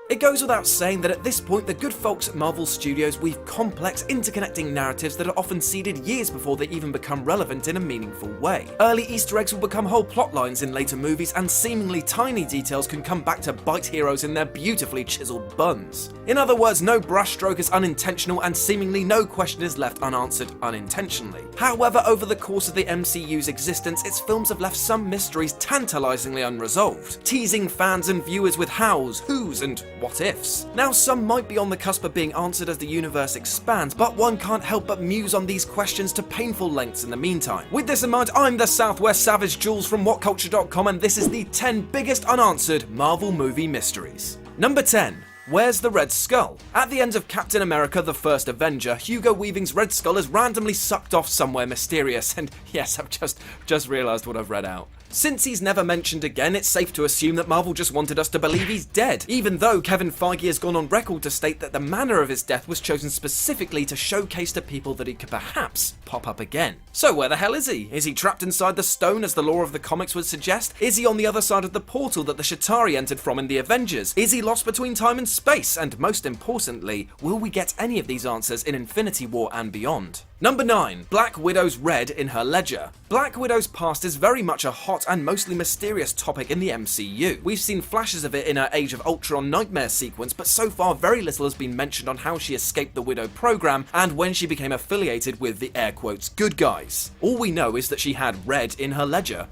It goes without saying that at this point the good folks at Marvel Studios weave complex, interconnecting narratives that are often seeded years before they even become relevant in a meaningful way. Early Easter eggs will become whole plot lines in later movies, and seemingly tiny details can come back to bite heroes in their beautifully chiseled buns. In other words, no brushstroke is unintentional, and seemingly no question is left unanswered unintentionally. However, over the course of the MCU's existence, its films have left some mysteries tantalizingly unresolved, teasing fans and viewers with hows, whos, and what ifs. Now, some might be on the cusp of being answered as the universe expands, but one can't help but muse on these questions to painful lengths in the meantime. With this in mind, I'm the Southwest Savage Jules from WhatCulture.com, and this is the 10 biggest unanswered Marvel movie mysteries. Number 10. Where's the Red Skull? At the end of Captain America: The First Avenger, Hugo Weaving's Red Skull is randomly sucked off somewhere mysterious, and yes, I've just realised what I've read out. Since he's never mentioned again, it's safe to assume that Marvel just wanted us to believe he's dead, even though Kevin Feige has gone on record to state that the manner of his death was chosen specifically to showcase to people that he could perhaps pop up again. So where the hell is he? Is he trapped inside the stone as the lore of the comics would suggest? Is he on the other side of the portal that the Chitauri entered from in the Avengers? Is he lost between time and space? And most importantly, will we get any of these answers in Infinity War and beyond? Number 9. Black Widow's red in her ledger. Black Widow's past is very much a hot and mostly mysterious topic in the MCU. We've seen flashes of it in her Age of Ultron nightmare sequence, but so far very little has been mentioned on how she escaped the Widow program and when she became affiliated with the air quotes good guys. All we know is that she had red in her ledger.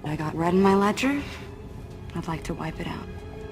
I got red in my ledger. I'd like to wipe it out.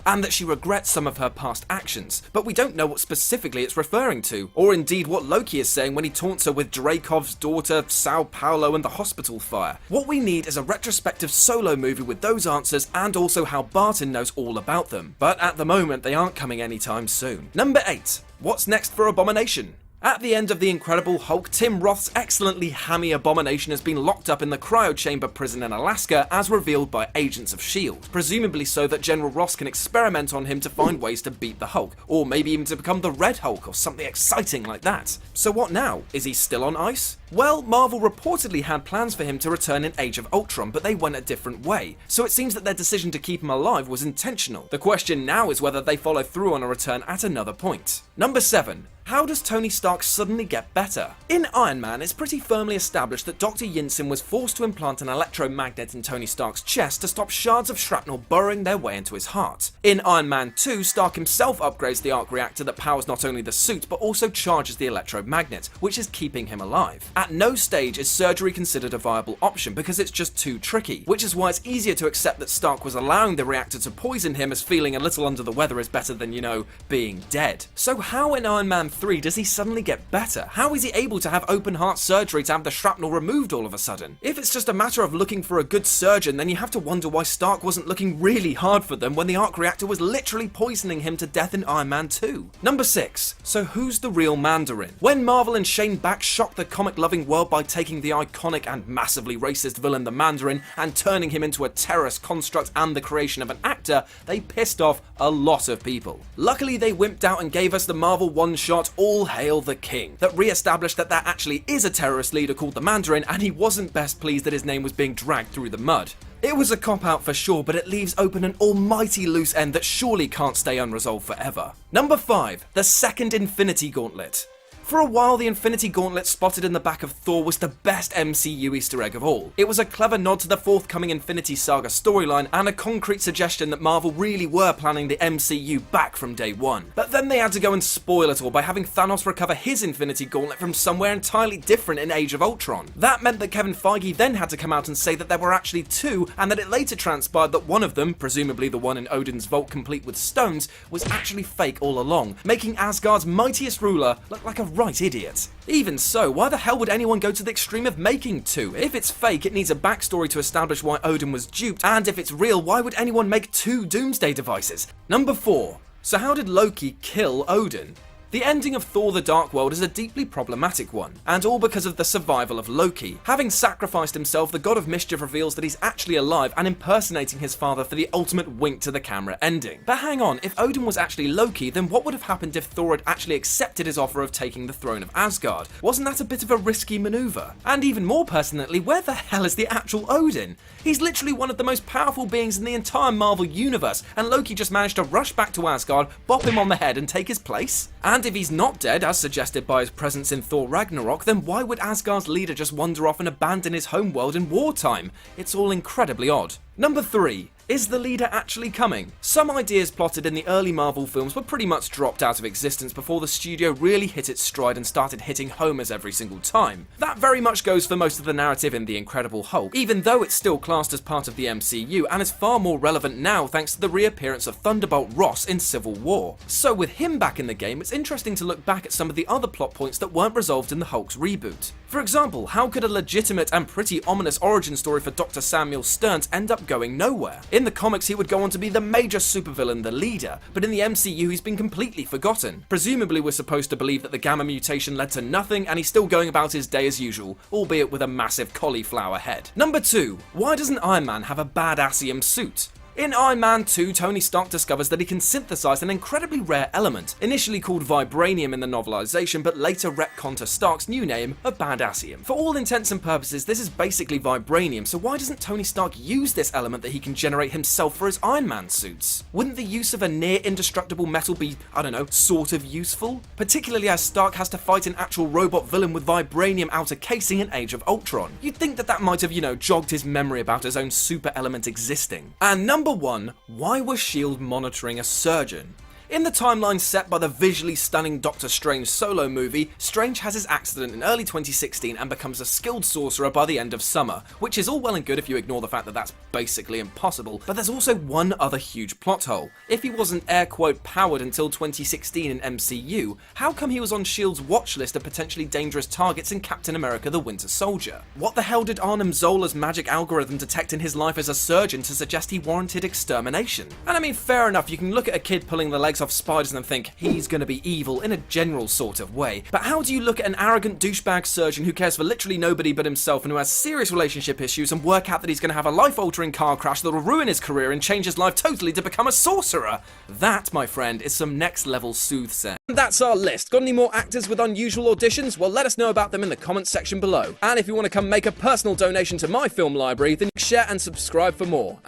And that she regrets some of her past actions, but we don't know what specifically it's referring to, or indeed what Loki is saying when he taunts her with Dreykov's daughter, Sao Paulo, and the hospital fire. What we need is a retrospective solo movie with those answers, and also how Barton knows all about them. But at the moment, they aren't coming anytime soon. Number 8. What's next for Abomination? At the end of The Incredible Hulk, Tim Roth's excellently hammy Abomination has been locked up in the cryo chamber prison in Alaska as revealed by agents of S.H.I.E.L.D., presumably so that General Ross can experiment on him to find ways to beat the Hulk, or maybe even to become the Red Hulk or something exciting like that. So what now? Is he still on ice? Well, Marvel reportedly had plans for him to return in Age of Ultron, but they went a different way, so it seems that their decision to keep him alive was intentional. The question now is whether they follow through on a return at another point. Number 7. How does Tony Stark suddenly get better? In Iron Man, it's pretty firmly established that Dr. Yinsen was forced to implant an electromagnet in Tony Stark's chest to stop shards of shrapnel burrowing their way into his heart. In Iron Man 2, Stark himself upgrades the arc reactor that powers not only the suit but also charges the electromagnet, which is keeping him alive. At no stage is surgery considered a viable option because it's just too tricky, which is why it's easier to accept that Stark was allowing the reactor to poison him, as feeling a little under the weather is better than, being dead. So how in Iron Man 3 does he suddenly get better? How is he able to have open heart surgery to have the shrapnel removed all of a sudden? If it's just a matter of looking for a good surgeon, then you have to wonder why Stark wasn't looking really hard for them when the arc reactor was literally poisoning him to death in Iron Man 2. Number 6. So who's the real Mandarin? When Marvel and Shane Black shocked the comic-loving world by taking the iconic and massively racist villain the Mandarin and turning him into a terrorist construct and the creation of an actor, they pissed off a lot of people. Luckily, they wimped out and gave us the Marvel one-shot All Hail the King that re-established that there actually is a terrorist leader called the Mandarin, and he wasn't best pleased that his name was being dragged through the mud. It was a cop-out for sure, but it leaves open an almighty loose end that surely can't stay unresolved forever. Number 5. The second Infinity Gauntlet. For a while, the Infinity Gauntlet spotted in the back of Thor was the best MCU Easter egg of all. It was a clever nod to the forthcoming Infinity Saga storyline and a concrete suggestion that Marvel really were planning the MCU back from day one. But then they had to go and spoil it all by having Thanos recover his Infinity Gauntlet from somewhere entirely different in Age of Ultron. That meant that Kevin Feige then had to come out and say that there were actually two, and that it later transpired that one of them, presumably the one in Odin's vault complete with stones, was actually fake all along, making Asgard's mightiest ruler look like a right idiot. Even so, why the hell would anyone go to the extreme of making two? If it's fake, it needs a backstory to establish why Odin was duped, and if it's real, why would anyone make two Doomsday devices? Number 4. So how did Loki kill Odin? The ending of Thor: The Dark World is a deeply problematic one, and all because of the survival of Loki. Having sacrificed himself, the god of mischief reveals that he's actually alive and impersonating his father for the ultimate wink to the camera ending. But hang on, if Odin was actually Loki, then what would have happened if Thor had actually accepted his offer of taking the throne of Asgard? Wasn't that a bit of a risky maneuver? And even more pertinently, where the hell is the actual Odin? He's literally one of the most powerful beings in the entire Marvel universe, and Loki just managed to rush back to Asgard, bop him on the head and take his place? And if he's not dead, as suggested by his presence in Thor Ragnarok, then why would Asgard's leader just wander off and abandon his homeworld in wartime? It's all incredibly odd. Number 3. Is the leader actually coming? Some ideas plotted in the early Marvel films were pretty much dropped out of existence before the studio really hit its stride and started hitting homers every single time. That very much goes for most of the narrative in The Incredible Hulk, even though it's still classed as part of the MCU and is far more relevant now thanks to the reappearance of Thunderbolt Ross in Civil War. So with him back in the game, it's interesting to look back at some of the other plot points that weren't resolved in the Hulk's reboot. For example, how could a legitimate and pretty ominous origin story for Dr. Samuel Stearns end up going nowhere? In the comics, he would go on to be the major supervillain, the leader, but in the MCU he's been completely forgotten. Presumably we're supposed to believe that the gamma mutation led to nothing and he's still going about his day as usual, albeit with a massive cauliflower head. Number 2. Why doesn't Iron Man have a Badassium suit? In Iron Man 2, Tony Stark discovers that he can synthesize an incredibly rare element, initially called vibranium in the novelization, but later retconned to Stark's new name of Badassium. For all intents and purposes, this is basically vibranium, so why doesn't Tony Stark use this element that he can generate himself for his Iron Man suits? Wouldn't the use of a near-indestructible metal be, I don't know, sort of useful? Particularly as Stark has to fight an actual robot villain with vibranium outer casing in Age of Ultron. You'd think that might have, jogged his memory about his own super element existing. And Number 1, why was S.H.I.E.L.D. monitoring a surgeon? In the timeline set by the visually stunning Doctor Strange solo movie, Strange has his accident in early 2016 and becomes a skilled sorcerer by the end of summer, which is all well and good if you ignore the fact that that's basically impossible, but there's also one other huge plot hole. If he wasn't air quote powered until 2016 in MCU, how come he was on S.H.I.E.L.D.'s watch list of potentially dangerous targets in Captain America: The Winter Soldier? What the hell did Arnim Zola's magic algorithm detect in his life as a surgeon to suggest he warranted extermination? And I mean, fair enough, you can look at a kid pulling the legs off spiders and think he's gonna be evil in a general sort of way, but how do you look at an arrogant douchebag surgeon who cares for literally nobody but himself and who has serious relationship issues and work out that he's gonna have a life-altering car crash that'll ruin his career and change his life totally to become a sorcerer? That, my friend, is some next-level soothsaying. And that's our list. Got any more actors with unusual auditions? Well, let us know about them in the comments section below. And if you want to come make a personal donation to my film library, then share and subscribe for more.